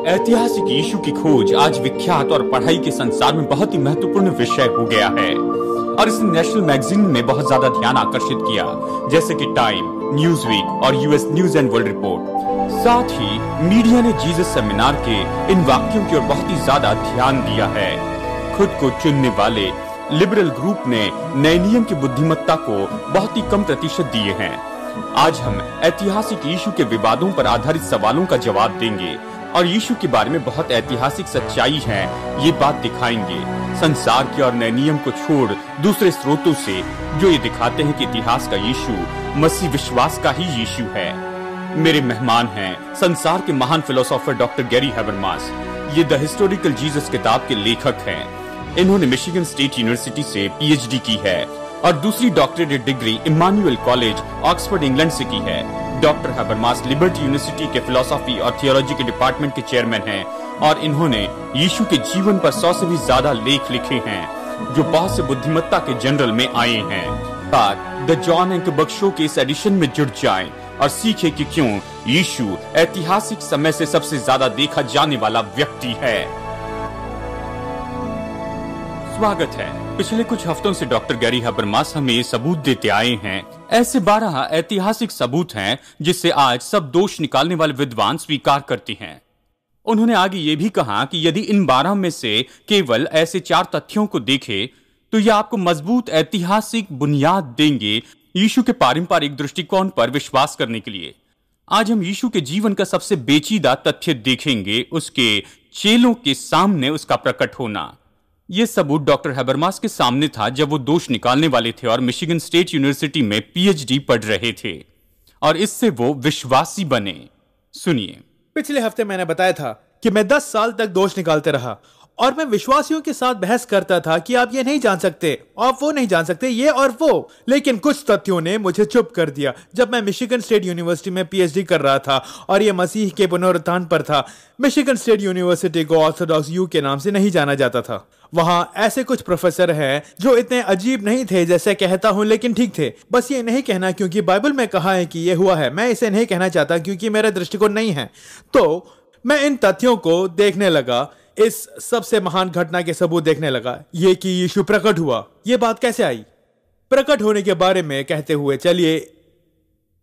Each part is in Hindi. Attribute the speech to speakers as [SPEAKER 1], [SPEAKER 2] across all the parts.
[SPEAKER 1] ऐतिहासिक यीशु की खोज आज विख्यात और पढ़ाई के संसार में बहुत ही महत्वपूर्ण विषय हो गया है और इसने नेशनल मैगजीन में बहुत ज्यादा ध्यान आकर्षित किया, जैसे कि टाइम, न्यूज़वीक और US news and world report. साथ ही मीडिया ने जीसस सेमिनार के इन वाक्यों की ओर बहुत ही ज्यादा ध्यान दिया है। खुद को चुनने वाले लिबरल ग्रुप ने नए नियम की बुद्धिमत्ता को बहुत ही कम प्रतिशत दिए हैं। आज हम ऐतिहासिक यीशु के विवादों पर आधारित सवालों का जवाब देंगे और यीशु के बारे में बहुत ऐतिहासिक सच्चाई है ये बात दिखाएंगे, संसार के और नए नियम को छोड़ दूसरे स्रोतों से जो ये दिखाते हैं कि इतिहास का यीशु मसीह विश्वास का ही यीशु है। मेरे मेहमान हैं संसार के महान फिलोसोफर डॉक्टर गैरी हैबरमास। ये द हिस्टोरिकल जीसस किताब के लेखक हैं। इन्होंने मिशिगन स्टेट यूनिवर्सिटी से पीएचडी की है और दूसरी doctorate degree Emmanuel college Oxford England से की है। डॉक्टर हैबरमास लिबर्टी यूनिवर्सिटी के फिलोसॉफी और थियोलॉजी के डिपार्टमेंट के चेयरमैन हैं और इन्होंने यीशु के जीवन पर 100 से भी ज्यादा लेख लिखे हैं जो बहुत से बुद्धिमत्ता के जर्नल में आए हैं। बात द जॉन एंकबर्ग शो के इस एडिशन में जुड़ जाएं और सीखें कि क्यों यीशु ऐतिहासिक समय से सबसे ज्यादा देखा जाने वाला व्यक्ति है। स्वागत है। पिछले कुछ हफ्तों से डॉक्टर गैरी हैबरमास हमें ये सबूत देते आए हैं। ऐसे 12 ऐतिहासिक सबूत हैं जिससे आज सब दोष निकालने वाले विद्वान स्वीकार करते हैं। उन्होंने आगे ये भी कहा कि यदि इन 12 में से केवल ऐसे 4 तथ्यों को देखें तो ये आपको मजबूत ऐतिहासिक बुनियाद देंगे यीशु के पारंपरिक दृष्टिकोण पर विश्वास करने के लिए। आज हम यीशु के जीवन का सबसे पेचीदा तथ्य देखेंगे, उसके चेलों के सामने उसका प्रकट होना। यह सबूत डॉक्टर हैबरमास के सामने था जब वो दोष निकालने वाले थे और मिशिगन स्टेट यूनिवर्सिटी में पीएचडी पढ़ रहे थे और इससे वो विश्वासी बने। सुनिए।
[SPEAKER 2] पिछले हफ्ते मैंने बताया था कि मैं 10 साल तक दोष निकालते रहा और मैं विश्वासियों के साथ बहस करता था कि आप ये नहीं जान सकते, आप वो नहीं जान सकते, ये और वो। लेकिन कुछ तथ्यों ने मुझे चुप कर दिया जब मैं मिशिगन स्टेट यूनिवर्सिटी में पीएचडी कर रहा था और ये मसीह के पुनरुत्थान पर था। मिशिगन स्टेट यूनिवर्सिटी को ऑर्थोडॉक्स यू के नाम से नहीं जाना जाता था। वहां ऐसे कुछ प्रोफेसर हैं जो इतने अजीब नहीं थे जैसे कहता हूं, लेकिन ठीक थे। बस ये नहीं कहना क्योंकि बाइबल में कहा है कि ये हुआ है, मैं इसे नहीं कहना चाहता क्योंकि मेरा दृष्टिकोण नहीं है। तो मैं इन तथ्यों को देखने लगा, इस सबसे महान घटना के सबूत देखने लगा, ये कि यीशु प्रकट हुआ। ये बात कैसे आई? प्रकट होने के बारे में कहते हुए चलिए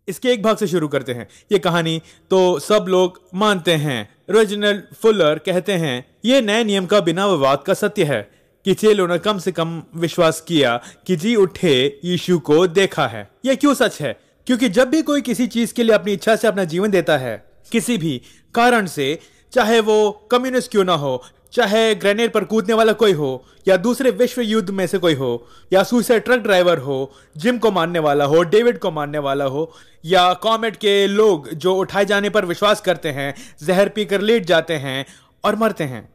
[SPEAKER 2] इसके एक भाग से शुरू करते हैं। ये कहानी तो सब लोग मानते हैं। रेजिनाल्ड फुलर कहते हैं ये नए नियम का बिना विवाद का सत्य है कि चेलों ने कम से कम विश्वास किया कि जी उठे यीशु को देखा है। यह क्यों सच है? क्योंकि जब भी कोई किसी चीज के लिए अपनी इच्छा से अपना जीवन देता है, किसी भी कारण से, चाहे वो कम्युनिस्ट क्यों ना हो, चाहे ग्रेनेड पर कूदने वाला कोई हो, या दूसरे विश्व युद्ध में से कोई हो, या सुसाइड ट्रक ड्राइवर हो, जिम को मारने वाला हो, डेविड को मारने वाला हो, या कॉमेट के लोग जो उठाए जाने पर विश्वास करते हैं, जहर पीकर लेट जाते हैं और मरते हैं।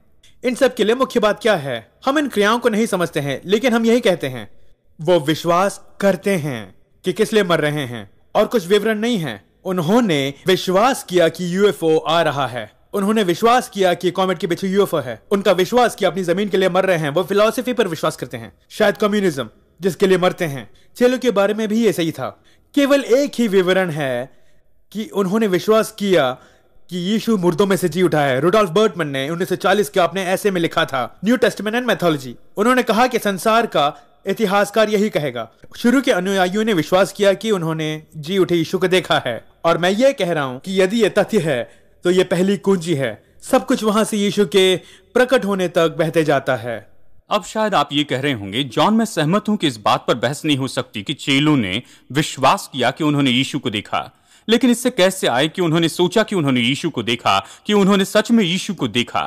[SPEAKER 2] इन सब के लिए मुख्य बात क्या है? हम इन क्रियाओं को नहीं समझते हैं, लेकिन हम यही कहते हैं वो विश्वास करते हैं कि किस लिए मर रहे हैं और कुछ विवरण नहीं है। उन्होंने विश्वास किया कि यूएफओ आ रहा है, उन्होंने विश्वास किया कि कॉमेट के पीछे यूएफओ है, उनका विश्वास कि अपनी जमीन के लिए मर रहे हैं। वो फिलॉसफी पर विश्वास करते हैं, शायद कम्युनिज्म जिसके लिए मरते हैं। चेलों के बारे में भी ये सही था। केवल एक ही विवरण है कि उन्होंने विश्वास किया कि यीशु मुर्दों में से जी उठा है। रुडोल्फ बर्टमन ने 1940 के अपने ऐसे में लिखा था न्यू टेस्टामेंट एंड मैथोलॉजी। उन्होंने कहा कि संसार का इतिहासकार यही कहेगा। शुरू के अनुयायियों ने विश्वास किया कि उन्होंने जी उठे यीशु को देखा है और मैं ये कह रहा हूं कि यदि ये तथ्य है तो ये पहली कुंजी है। सब कुछ वहां से यीशु के प्रकट होने तक बहते जाता है।
[SPEAKER 1] अब शायद आप ये कह रहे होंगे, जॉन मैं सहमत हूं कि इस बात पर बहस नहीं हो सकती कि चेलों ने विश्वास किया कि उन्होंने यीशु को देखा, लेकिन इससे कैसे आए कि उन्होंने सोचा कि उन्होंने यीशु को देखा, कि उन्होंने सच में यीशु को देखा?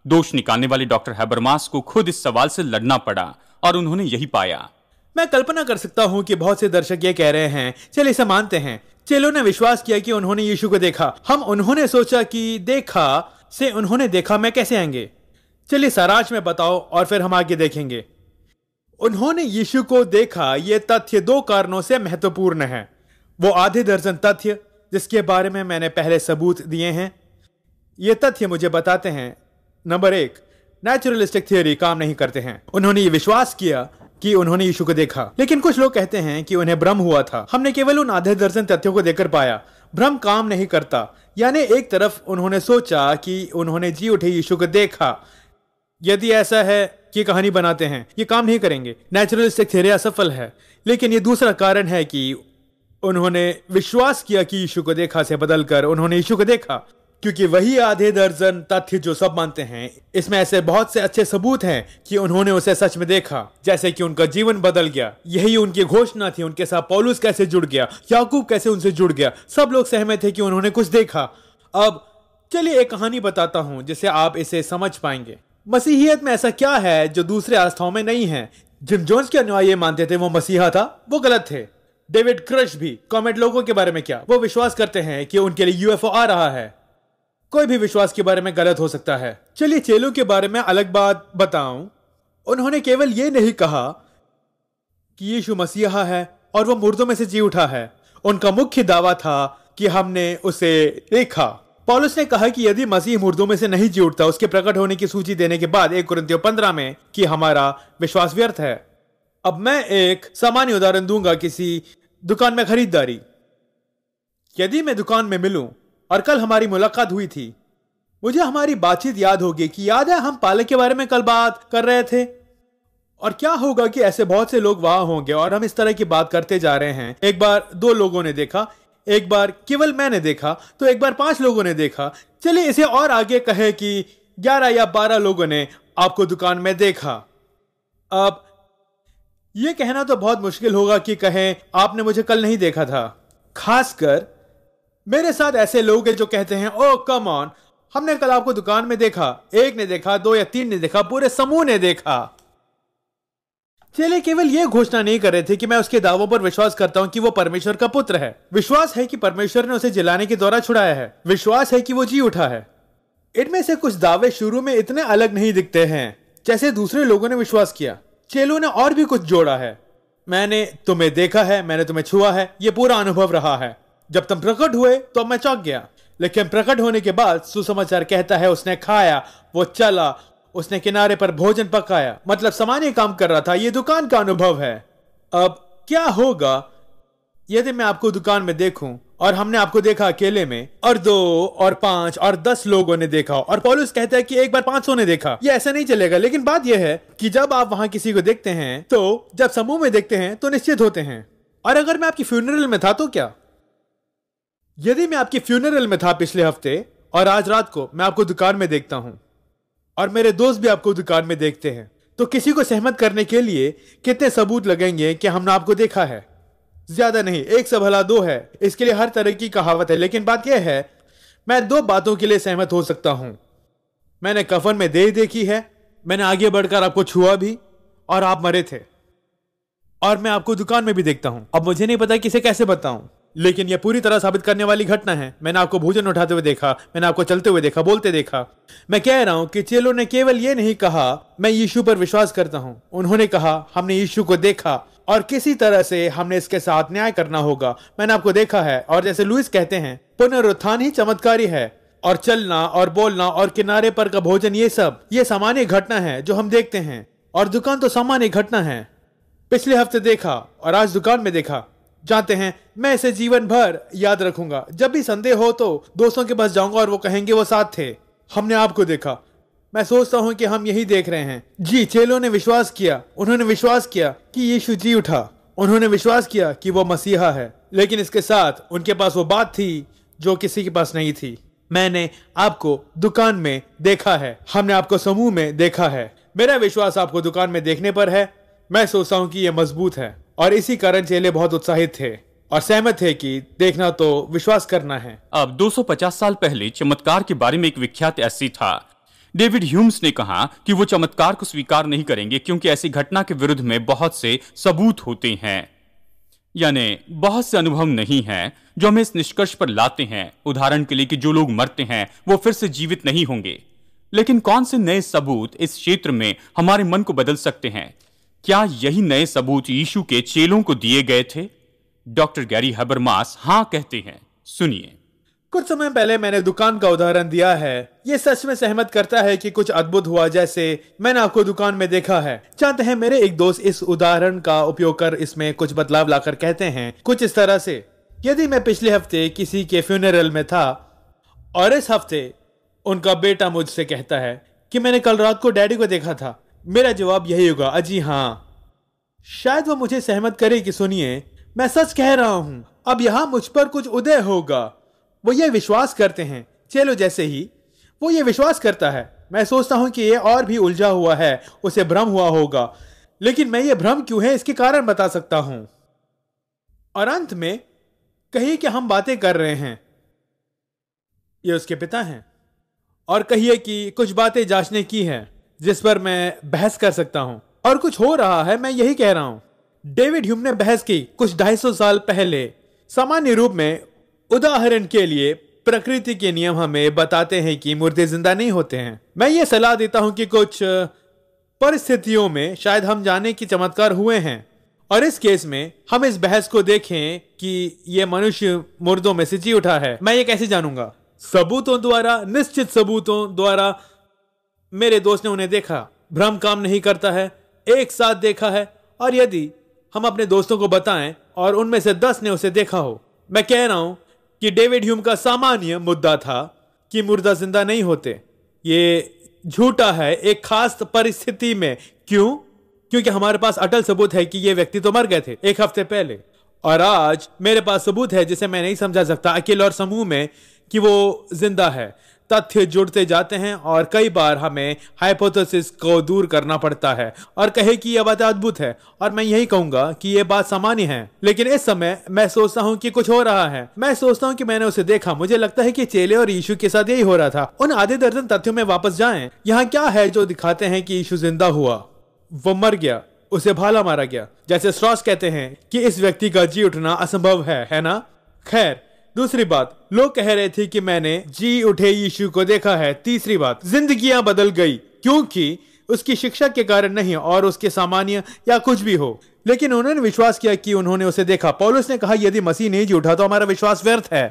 [SPEAKER 1] दोष निकालने वाले डॉक्टर हैबरमास को खुद इस सवाल से लड़ना पड़ा और उन्होंने यही पाया।
[SPEAKER 2] मैं कल्पना कर सकता हूं कि बहुत से दर्शक ये कह रहे हैं, चलिए इसे मानते हैं, चेलों ने विश्वास किया कि उन्होंने यीशु को देखा, हम उन्होंने सोचा कि देखा से उन्होंने देखा में कैसे आएंगे? चलिए सारांश में बताओ और फिर हम आगे देखेंगे। उन्होंने यीशु को देखा, यह तथ्य 2 कारणों से महत्वपूर्ण है। वो आधे दर्जन तथ्य जिसके बारे में मैंने पहले सबूत दिए हैं, ये तथ्य मुझे बताते हैं नंबर 1, नेचुरलिस्टिक थ्योरी काम नहीं करते हैं। उन्होंने ये विश्वास किया कि उन्होंने यीशु को देखा, लेकिन कुछ लोग कहते हैं कि उन्हें भ्रम हुआ था। हमने केवल उन आधे दर्जन तथ्यों को देखकर पाया। भ्रम काम नहीं करता। यानी एक तरफ उन्होंने सोचा कि उन्होंने जी उठे यीशु को देखा। यदि ऐसा है कि कहानी बनाते हैं, ये काम नहीं करेंगे। नेचुरलिस्टिक थ्योरी असफल है। लेकिन ये दूसरा कारण है कि उन्होंने विश्वास किया कि यीशु को देखा से बदलकर उन्होंने यीशु को देखा, क्योंकि वही आधे दर्जन तथ्य जो सब मानते हैं, इसमें ऐसे बहुत से अच्छे सबूत हैं कि उन्होंने उसे सच में देखा, जैसे कि उनका जीवन बदल गया। यही उनकी घोषणा थी। उनके साथ पौलुस कैसे जुड़ गया, याकूब कैसे उनसे जुड़ गया, सब लोग सहमत थे कि उन्होंने कुछ देखा। अब चलिए एक कहानी बताता हूं जिससे आप इसे समझ पाएंगे। मसीहियत में ऐसा क्या है जो दूसरे आस्थाओं में नहीं है? जिम जोन्स के अनुयायी मानते थे वो मसीहा था, वो गलत थे। डेविड क्रश भी। कॉमेट लोगों के बारे में क्या? वो विश्वास करते हैं कि उनके लिए यूएफओ आ रहा है। कोई भी विश्वास के बारे में गलत हो सकता है। चलिए चेलों के बारे में अलग बात बताऊं। उन्होंने केवल ये नहीं कहा कि यीशु मसीहा है और वो मुर्दों में से जी उठा है। उनका मुख्य दावा था कि हमने उसे देखा। पौलुस ने कहा कि यदि मसीह मुर्दों में से नहीं जी उठता, उसके प्रकट होने की सूची देने के बाद 1 कुरिन्थियों 15 में, कि हमारा विश्वास व्यर्थ है। अब मैं एक सामान्य उदाहरण दूंगा। किसी दुकान में खरीदारी। यदि मैं दुकान में मिलूं और कल हमारी मुलाकात हुई थी, मुझे हमारी बातचीत याद होगी कि याद है हम पालक के बारे में कल बात कर रहे थे। और क्या होगा कि ऐसे बहुत से लोग वहां होंगे और हम इस तरह की बात करते जा रहे हैं। एक बार 2 लोगों ने देखा, एक बार केवल मैंने देखा, तो एक बार 5 लोगों ने देखा। चलिए इसे और आगे कहे कि 11 या 12 लोगों ने आपको दुकान में देखा। अब यह कहना तो बहुत मुश्किल होगा कि कहें आपने मुझे कल नहीं देखा था। खासकर मेरे साथ ऐसे लोग हैं जो कहते हैं ओ कम ऑन, हमने कल आपको दुकान में देखा। 1 ने देखा, 2 या 3 ने देखा, पूरे समूह ने देखा। चलिए केवल यह घोषणा नहीं कर रहे थे कि मैं उसके दावों पर विश्वास करता हूं कि वो परमेश्वर का पुत्र है। विश्वास है कि परमेश्वर ने उसे जिलाने के द्वारा छुड़ाया है। विश्वास है कि वो जी उठा है। इनमें से कुछ दावे शुरू में इतने अलग नहीं दिखते हैं जैसे दूसरे लोगों ने विश्वास किया। चेलों ने और भी कुछ जोड़ा है। मैंने तुम्हें देखा है, मैंने तुम्हें छुआ है, ये पूरा अनुभव रहा है। जब तुम प्रकट हुए तो मैं चौंक गया, लेकिन प्रकट होने के बाद सुसमाचार कहता है उसने खाया, वो चला, उसने किनारे पर भोजन पकाया, मतलब सामान्य काम कर रहा था। ये दुकान का अनुभव है। अब क्या होगा यदि मैं आपको दुकान में देखूं और हमने आपको देखा अकेले में, और 2 और 5 और 10 लोगों ने देखा, और पौलुस कहता है कि एक बार 500 ने देखा। ये ऐसा नहीं चलेगा। लेकिन बात यह है कि जब आप वहां किसी को देखते हैं, तो जब समूह में देखते हैं तो निश्चित होते हैं। और अगर मैं आपकी फ्यूनरल में था तो क्या? यदि मैं आपकी फ्यूनरल में था पिछले हफ्ते और आज रात को मैं आपको दुकान में देखता हूं और मेरे दोस्त भी आपको दुकान में देखते हैं, तो किसी को सहमत करने के लिए कितने सबूत लगेंगे कि हमने आपको देखा है? ज्यादा नहीं, 1 से भला 2 है। इसके लिए हर तरह की कहावत है। लेकिन बात यह है, मैं 2 बातों के लिए सहमत हो सकता हूं। मैंने कफन में देह देखी है, मैंने आगे बढ़कर आपको छुआ भी, और आप मरे थे। और मैं आपको दुकान में भी देखता हूं। अब मुझे नहीं पता किसे कैसे बताऊं, लेकिन यह पूरी तरह साबित करने वाली घटना है। मैंने आपको भोजन उठाते हुए देखा, मैंने आपको चलते हुए देखा, बोलते देखा। मैं कह रहा हूं कि चेलों ने केवल यह नहीं कहा मैं यीशु पर विश्वास करता हूं, उन्होंने कहा हमने यीशु को देखा और किसी तरह से हमने इसके साथ न्याय करना होगा। मैंने आपको देखा है। और जैसे लुइस कहते हैं, पुनरुत्थान ही चमत्कारी है, और चलना और बोलना और किनारे पर का भोजन, ये सब ये सामान्य घटना है जो हम देखते हैं। और दुकान तो सामान्य घटना है। पिछले हफ्ते देखा और आज दुकान में देखा। जानते हैं, मैं इसे जीवन भर याद रखूंगा। जब भी संदेह हो तो दोस्तों के पास जाऊंगा और वो कहेंगे वो साथ थे, हमने आपको देखा। मैं सोचता हूं कि हम यही देख रहे हैं। जी, चेलों ने विश्वास किया। उन्होंने विश्वास किया कि यीशु जी उठा। उन्होंने विश्वास किया कि वो मसीहा है। लेकिन इसके साथ उनके पास वो बात थी जो किसी के पास नहीं थी। मैंने आपको दुकान में देखा है, हमने आपको समूह में देखा है। मेरा विश्वास आपको दुकान में देखने पर है। मैं सोचता हूं कि यह मजबूत है, और इसी कारण चेले बहुत उत्साहित थे और सहमत थे कि देखना तो विश्वास करना है।
[SPEAKER 1] अब 250 साल पहले चमत्कार के बारे में एक विख्यात ऐसी था। डेविड ह्यूम्स ने कहा कि वो चमत्कार को स्वीकार नहीं करेंगे क्योंकि ऐसी घटना के विरुद्ध में बहुत से सबूत होते हैं, यानी बहुत से अनुभव नहीं हैं जो हमें इस निष्कर्ष पर लाते हैं, उदाहरण के लिए कि जो लोग मरते हैं वो फिर से जीवित नहीं होंगे। लेकिन कौन से नए सबूत इस क्षेत्र में हमारे मन को बदल सकते हैं? क्या यही नए सबूत यीशु के चेलों को दिए गए थे? डॉक्टर गैरी हबरमास हाँ कहते हैं, सुनिए।
[SPEAKER 2] कुछ समय पहले मैंने दुकान का उदाहरण दिया है। यह सच में सहमत करता है कि कुछ अद्भुत हुआ, जैसे मैंने आपको दुकान में देखा है। जानते हैं, मेरे एक दोस्त इस उदाहरण का उपयोग कर इसमें कुछ बदलाव लाकर कहते हैं कुछ इस तरह से, यदि मैं पिछले हफ्ते किसी के फ्यूनरल में था और इस हफ्ते उनका बेटा मुझसे कहता है कि मैंने कल रात को डैडी को देखा था। मेरा जवाब यही होगा, अजी हाँ। शायद वो मुझे सहमत करे कि सुनिए, मैं सच कह रहा हूं। अब यहां मुझ पर कुछ उदय होगा। वो ये विश्वास करते हैं, चलो जैसे ही वो ये विश्वास करता है, मैं सोचता हूं कि ये और भी उलझा हुआ है, उसे भ्रम हुआ होगा। लेकिन मैं ये भ्रम क्यों है इसके कारण बता सकता हूं। और अंत में कहिए कि हम बातें कर रहे हैं, ये उसके पिता हैं, और कहिए कि कुछ बातें जांचने की है जिस पर मैं बहस कर सकता हूं, और कुछ हो रहा है, मैं यही कह रहा हूं। डेविड ह्यूम ने बहस की कुछ 250 साल पहले। सामान्य रूप में, उदाहरण के लिए, प्रकृति के नियम हमें बताते हैं कि मुर्दे जिंदा नहीं होते हैं। मैं ये सलाह देता हूं कि कुछ परिस्थितियों में शायद हम जाने की चमत्कार हुए हैं, और इस केस में हम इस बहस को देखें कि यह मनुष्य मुर्दों में से जी उठा है। मैं ये कैसे जानूंगा? सबूतों द्वारा, निश्चित सबूतों द्वारा। मेरे दोस्त ने उन्हें देखा, भ्रम काम नहीं करता है, एक साथ देखा है। और यदि हम अपने दोस्तों को बताएं और उनमें से 10 ने उसे देखा हो, मैं कह रहा हूं कि डेविड ह्यूम का सामान्य मुद्दा था कि मुर्दा जिंदा नहीं होते, ये झूठा है एक खास परिस्थिति में। क्यों? क्योंकि हमारे पास अटल सबूत है कि ये व्यक्ति तो मर गए थे 1 हफ्ते पहले, और आज मेरे पास सबूत है जिसे मैं नहीं समझा सकता, अकेले और समूह में, कि वो जिंदा है। तथ्य जुड़ते जाते हैं और कई बार हमें हाइपोथेसिस को दूर करना पड़ता है और कहे कि यह बात अद्भुत है, और मैं यही कहूंगा कि यह बात सामान्य है। लेकिन इस समय मैं सोचता हूं कि कुछ हो रहा है। मैं सोचता हूं कि मैंने उसे देखा। मुझे लगता है कि चेले और यीशु के साथ यही हो रहा था। उन आधे दर्जन तथ्यों में वापस जाएं। यहाँ क्या है जो दिखाते हैं कि यीशु जिंदा हुआ? वो मर गया, उसे भाला मारा गया। जैसे स्ट्रॉस कहते हैं कि इस व्यक्ति का जी उठना असंभव है ना? खैर, दूसरी बात, लोग कह रहे थे कि मैंने जी उठे यीशु को देखा है। तीसरी बात, जिंदगियां बदल गई, क्योंकि उसकी शिक्षा के कारण नहीं और उसके सामान्य या कुछ भी हो, लेकिन उन्होंने विश्वास किया कि उन्होंने उसे देखा। पौलुस ने कहा, यदि मसीह नहीं जी उठा तो हमारा विश्वास व्यर्थ है।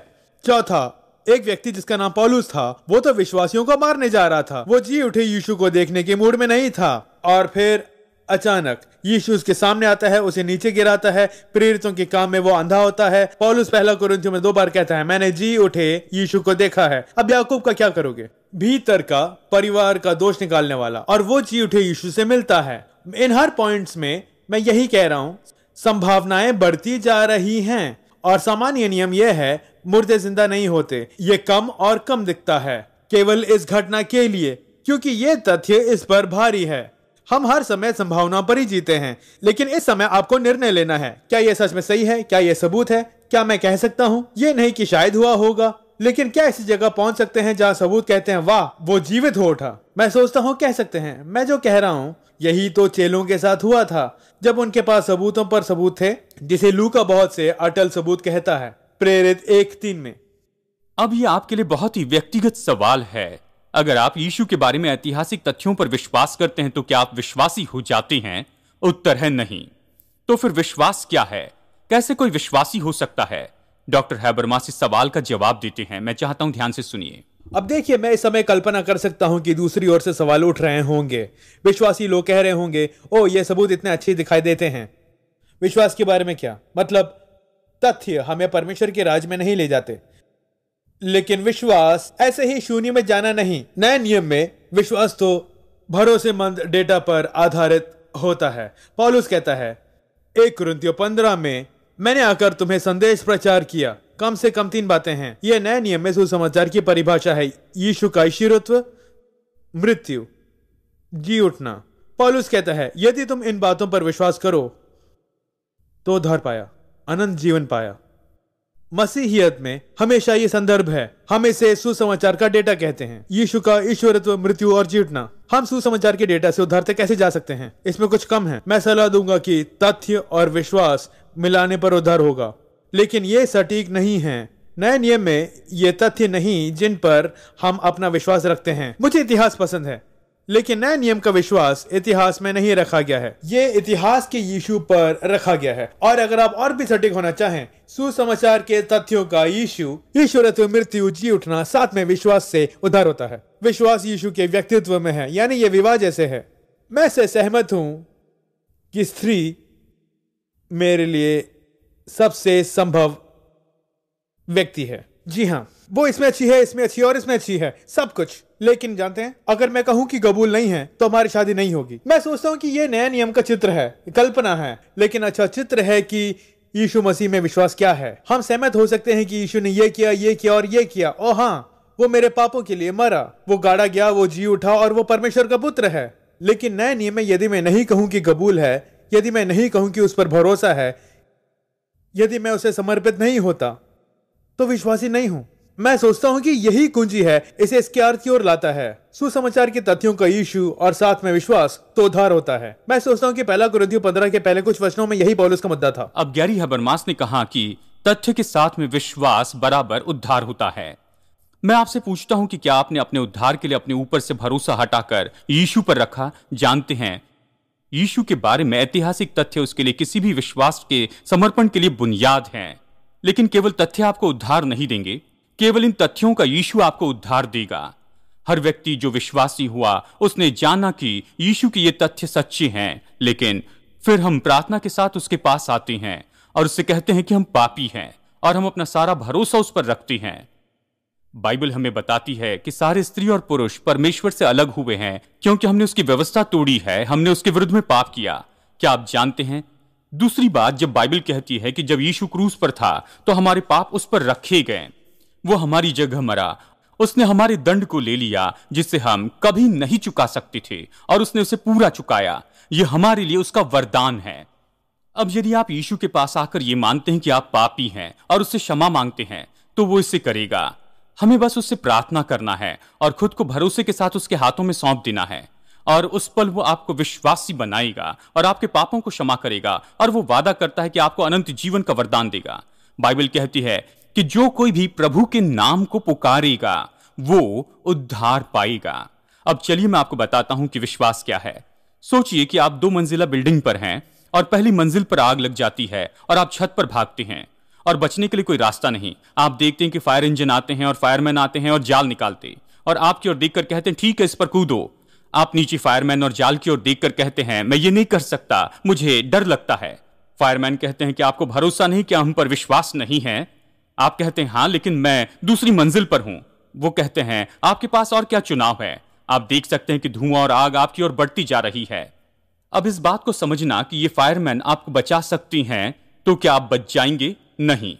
[SPEAKER 2] चौथा, एक व्यक्ति जिसका नाम पौलुस था, वो तो विश्वासियों को मारने जा रहा था। वो जी उठे यीशु को देखने के मूड में नहीं था। और फिर अचानक यीशु उसके सामने आता है, उसे नीचे गिराता है। प्रेरितों के काम में वो अंधा होता है। पौलुस पहला कुरिन्थियों में 2 बार कहता है, मैंने जी उठे यीशु को देखा है। अब याकूब का क्या करोगे? भीतर का, परिवार का दोष निकालने वाला, और वो जी उठे यीशु से मिलता है। इन हर पॉइंट्स में मैं यही कह रहा हूं, संभावनाएं बढ़ती जा रही हैं, और सामान्य नियम यह है, मुर्दे जिंदा नहीं होते। ये कम और कम दिखता है केवल इस घटना के लिए, क्योंकि ये तथ्य इस पर भारी है। हम हर समय संभावनाओं पर ही जीते हैं, लेकिन इस समय आपको निर्णय लेना है, क्या यह सच में सही है? क्या यह सबूत है? क्या मैं कह सकता हूं, ये नहीं कि शायद हुआ होगा, लेकिन क्या ऐसी जगह पहुंच सकते हैं जहां सबूत कहते हैं, वाह वो जीवित हो उठा? मैं सोचता हूं कह सकते हैं। मैं जो कह रहा हूं यही तो चेलों के साथ हुआ था, जब उनके पास सबूतों पर सबूत थे, जिसे लूका बहुत से अटल सबूत कहता है, प्रेरित 1:3 में।
[SPEAKER 1] अब ये आपके लिए बहुत ही व्यक्तिगत सवाल है। अगर आप यीशु के बारे में ऐतिहासिक तथ्यों पर विश्वास करते हैं तो क्या आप विश्वासी हो जाते हैं? उत्तर है नहीं। तो फिर विश्वास क्या है? कैसे कोई विश्वासी हो सकता है? डॉक्टर हैबरमास इस सवाल का जवाब देते हैं। मैं चाहता हूं ध्यान से सुनिए।
[SPEAKER 2] अब देखिए, मैं इस समय कल्पना कर सकता हूं कि दूसरी ओर से सवाल उठ रहे होंगे। विश्वासी लोग कह रहे होंगे, ओ ये सबूत इतने अच्छे दिखाई देते हैं। विश्वास के बारे में क्या मतलब? तथ्य हमें परमेश्वर के राज में नहीं ले जाते, लेकिन विश्वास ऐसे ही शून्य में जाना नहीं। नए नियम में विश्वास तो भरोसेमंद डेटा पर आधारित होता है। पौलुस कहता है 1 कुरिन्थियों 15 में, मैंने आकर तुम्हें संदेश प्रचार किया। कम से कम 3 बातें हैं। यह नए नियम में सुसमाचार की परिभाषा है। यीशु का ईश्वरत्व, मृत्यु, जी उठना। पौलुस कहता है, यदि तुम इन बातों पर विश्वास करो तो उद्धार पाया, अनंत जीवन पाया। मसीहियत में हमेशा ये संदर्भ है। हम इसे सुसमाचार का डेटा कहते हैं। यीशु का ईश्वरत्व, मृत्यु और जी उठना। हम सुसमाचार के डेटा से उद्धार तक कैसे जा सकते हैं? इसमें कुछ कम है। मैं सलाह दूंगा कि तथ्य और विश्वास मिलाने पर उद्धार होगा, लेकिन ये सटीक नहीं है। नए नियम में ये तथ्य नहीं जिन पर हम अपना विश्वास रखते हैं। मुझे इतिहास पसंद है, लेकिन नए नियम का विश्वास इतिहास में नहीं रखा गया है। ये इतिहास के यीशु पर रखा गया है। और अगर आप और भी सटीक होना चाहें, सुसमाचार के तथ्यों का यीशु, ईश्वरत्व, मृत्यु, जी उठना, साथ में विश्वास से उद्धार होता है। विश्वास यीशु के व्यक्तित्व में है, यानी ये विवाह जैसे है। मैं से सहमत हूं कि स्त्री मेरे लिए सबसे संभव व्यक्ति है। जी हाँ, वो इसमें अच्छी है, इसमें अच्छी है और इसमें अच्छी है, सब कुछ। लेकिन जानते हैं, अगर मैं कहूं कि कबूल नहीं है तो हमारी शादी नहीं होगी। मैं सोचता हूं कि ये नया नियम का चित्र है, कल्पना है, लेकिन अच्छा चित्र है कि यीशु मसीह में विश्वास क्या है। हम सहमत हो सकते हैं कि यीशु ने ये किया और ये किया। ओ हाँ, वो मेरे पापों के लिए मरा, वो गाड़ा गया, वो जी उठा और वो परमेश्वर का पुत्र है। लेकिन नए नियम में यदि मैं नहीं कहूं कि कबूल है, यदि मैं नहीं कहूं कि उस पर भरोसा है, यदि मैं उसे समर्पित नहीं होता, तो विश्वासी नहीं हूं। मैं सोचता हूं कि यही कुंजी है, इसे इसके अर्थ की ओर लाता है। सुसमाचार के तथ्यों का यीशु और साथ में विश्वास तो उद्धार होता है। मैं सोचता हूं कि पहला कुरिन्थियों 15 के पहले कुछ वचनों में यही पौलुस का मुद्दा था।
[SPEAKER 1] अब गैरी हबरमास ने कहा कि तथ्य के साथ में विश्वास बराबर उद्धार होता है। मैं आपसे पूछता हूं कि क्या आपने अपने उद्धार के लिए अपने ऊपर से भरोसा हटाकर यीशु पर रखा? जानते हैं, यीशु के बारे में ऐतिहासिक तथ्य उसके लिए किसी भी विश्वास के समर्पण के लिए बुनियाद हैं। लेकिन केवल तथ्य आपको उद्धार नहीं देंगे, केवल इन तथ्यों का यीशु आपको उद्धार देगा। हर व्यक्ति जो विश्वासी हुआ उसने जाना कि यीशु के ये तथ्य सच्चे हैं, लेकिन फिर हम प्रार्थना के साथ उसके पास आते हैं और उससे कहते हैं कि हम पापी हैं और हम अपना सारा भरोसा उस पर रखते हैं। बाइबल हमें बताती है कि सारे स्त्री और पुरुष परमेश्वर से अलग हुए हैं क्योंकि हमने उसकी व्यवस्था तोड़ी है, हमने उसके विरुद्ध में पाप किया। क्या आप जानते हैं? दूसरी बात, जब बाइबल कहती है कि जब यीशु क्रूस पर था तो हमारे पाप उस पर रखे गए, वो हमारी जगह मरा, उसने हमारे दंड को ले लिया जिसे हम कभी नहीं चुका सकते थे और उसने उसे पूरा चुकाया। यह हमारे लिए उसका वरदान है। अब यदि आप यीशु के पास आकर ये मानते हैं कि आप पापी हैं और उससे क्षमा मांगते हैं तो वो इसे करेगा। हमें बस उससे प्रार्थना करना है और खुद को भरोसे के साथ उसके हाथों में सौंप देना है और उस पल वो आपको विश्वासी बनाएगा और आपके पापों को क्षमा करेगा और वो वादा करता है कि आपको अनंत जीवन का वरदान देगा। बाइबल कहती है कि जो कोई भी प्रभु के नाम को पुकारेगा वो उद्धार पाएगा। अब चलिए मैं आपको बताता हूं कि विश्वास क्या है। सोचिए कि आप 2 मंजिला बिल्डिंग पर हैं और पहली मंजिल पर आग लग जाती है और आप छत पर भागते हैं और बचने के लिए कोई रास्ता नहीं। आप देखते हैं कि फायर इंजन आते हैं और फायरमैन आते हैं और जाल निकालते और आपकी ओर देखकर कहते हैं ठीक है, इस पर कूदो। आप नीचे फायरमैन और जाल की ओर देखकर कहते हैं मैं ये नहीं कर सकता, मुझे डर लगता है। फायरमैन कहते हैं कि आपको भरोसा नहीं, क्या हम पर विश्वास नहीं है? आप कहते हैं हाँ, लेकिन मैं दूसरी मंजिल पर हूं। वो कहते हैं आपके पास और क्या चुनाव है? आप देख सकते हैं कि धुआं और आग आपकी ओर बढ़ती जा रही है। अब इस बात को समझना कि ये फायरमैन आपको बचा सकती हैं, तो क्या आप बच जाएंगे? नहीं।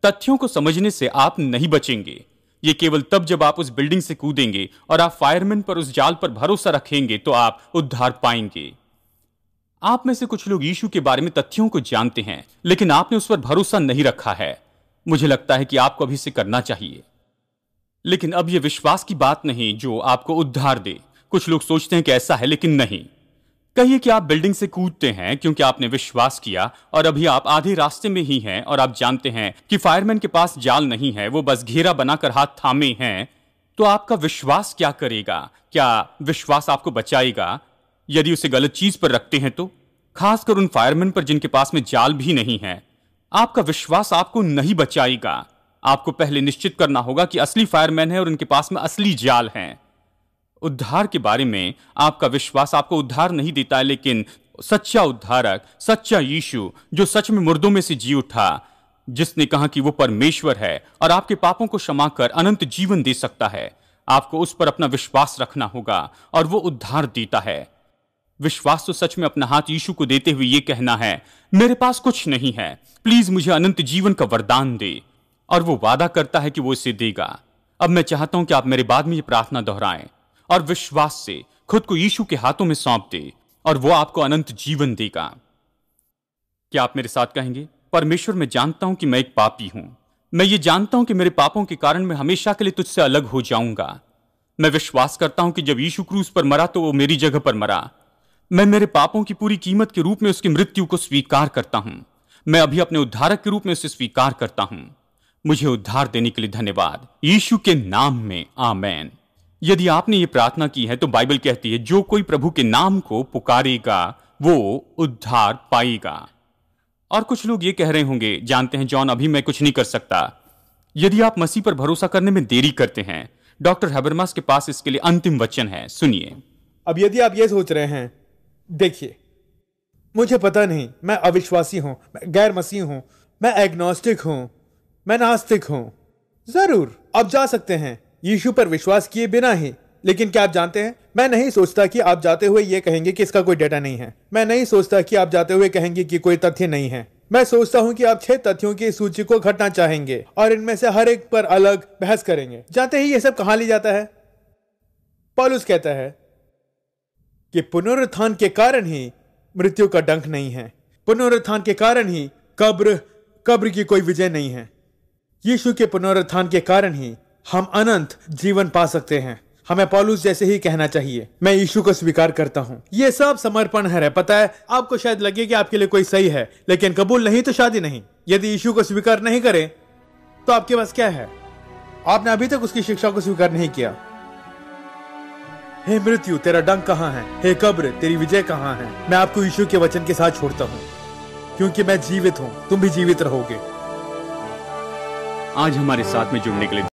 [SPEAKER 1] तथ्यों को समझने से आप नहीं बचेंगे। ये केवल तब जब आप उस बिल्डिंग से कूदेंगे और आप फायरमैन पर, उस जाल पर भरोसा रखेंगे तो आप उद्धार पाएंगे। आप में से कुछ लोग यीशु के बारे में तथ्यों को जानते हैं लेकिन आपने उस पर भरोसा नहीं रखा है। मुझे लगता है कि आपको अभी से करना चाहिए। लेकिन अब यह विश्वास की बात नहीं जो आपको उद्धार दे। कुछ लोग सोचते हैं कि ऐसा है, लेकिन नहीं। कहिए कि आप बिल्डिंग से कूदते हैं क्योंकि आपने विश्वास किया और अभी आप आधे रास्ते में ही हैं और आप जानते हैं कि फायरमैन के पास जाल नहीं है, वो बस घेरा बनाकर हाथ थामे हैं। तो आपका विश्वास क्या करेगा? क्या विश्वास आपको बचाएगा? यदि उसे गलत चीज पर रखते हैं तो, खासकर उन फायरमैन पर जिनके पास में जाल भी नहीं है, आपका विश्वास आपको नहीं बचाएगा। आपको पहले निश्चित करना होगा कि असली फायरमैन है और उनके पास में असली जाल हैं। उद्धार के बारे में आपका विश्वास आपको उद्धार नहीं देता है, लेकिन सच्चा उद्धारक, सच्चा यीशु जो सच में मुर्दों में से जी उठा, जिसने कहा कि वो परमेश्वर है और आपके पापों को क्षमा कर अनंत जीवन दे सकता है, आपको उस पर अपना विश्वास रखना होगा और वो उद्धार देता है। विश्वास तो सच में अपना हाथ यीशु को देते हुए ये कहना है, मेरे पास कुछ नहीं है, प्लीज मुझे अनंत जीवन का वरदान दे, और वो वादा करता है कि वो इसे देगा। अब मैं चाहता हूं कि आप मेरे बाद में ये प्रार्थना दोहराएं और विश्वास से खुद को यीशु के हाथों में सौंप दे और वो आपको अनंत जीवन देगा। क्या आप मेरे साथ कहेंगे, परमेश्वर मैं जानता हूं कि मैं एक पापी हूं। मैं ये जानता हूं कि मेरे पापों के कारण मैं हमेशा के लिए तुझसे अलग हो जाऊंगा। मैं विश्वास करता हूं कि जब यीशु क्रूस पर मरा तो वो मेरी जगह पर मरा। मैं मेरे पापों की पूरी कीमत के रूप में उसकी मृत्यु को स्वीकार करता हूं। मैं अभी अपने उद्धारक के रूप में उसे स्वीकार करता हूं। मुझे उद्धार देने के लिए धन्यवाद, यीशु के नाम में, आमेन। यदि आपने ये प्रार्थना की है तो बाइबल कहती है जो कोई प्रभु के नाम को पुकारेगा वो उद्धार पाएगा। और कुछ लोग ये कह रहे होंगे, जानते हैं जॉन, अभी मैं कुछ नहीं कर सकता। यदि आप मसीह पर भरोसा करने में देरी करते हैं, डॉक्टर हैबरमास के पास इसके लिए अंतिम वचन है, सुनिए।
[SPEAKER 2] अब यदि आप ये सोच रहे हैं, देखिए मुझे पता नहीं, मैं अविश्वासी हूं, मैं गैर मसीह हूं, मैं एग्नोस्टिक हूं, मैं नास्तिक हूं, जरूर, आप जा सकते हैं यीशु पर विश्वास किए बिना ही। लेकिन क्या आप जानते हैं, मैं नहीं सोचता कि आप जाते हुए ये कहेंगे कि इसका कोई डेटा नहीं है। मैं नहीं सोचता कि आप जाते हुए कहेंगे कि कोई तथ्य नहीं है। मैं सोचता हूं कि आप 6 तथ्यों की सूची को घटना चाहेंगे और इनमें से हर एक पर अलग बहस करेंगे। जानते ही ये सब कहां ले जाता है? पौलुस कहता है कि पुनरुत्थान के कारण ही मृत्यु का डंक नहीं है। पुनरुत्थान के कारण ही कब्र की कोई विजय नहीं है। यीशु के पुनरुत्थान के कारण ही हम अनंत जीवन पा सकते हैं। हमें पौलुस जैसे ही कहना चाहिए, मैं यीशु को स्वीकार करता हूं। यह सब समर्पण है। पता है, आपको शायद लगे कि आपके लिए कोई सही है, लेकिन कबूल नहीं तो शादी नहीं। यदि यीशु को स्वीकार नहीं करें तो आपके पास क्या है? आपने अभी तक उसकी शिक्षा को स्वीकार नहीं किया। हे मृत्यु, तेरा डंक कहां है? हे कब्र, तेरी विजय कहां है? मैं आपको यीशु के वचन के साथ छोड़ता हूं, क्योंकि मैं जीवित हूं, तुम भी जीवित रहोगे।
[SPEAKER 1] आज हमारे साथ में जुड़ने के लिए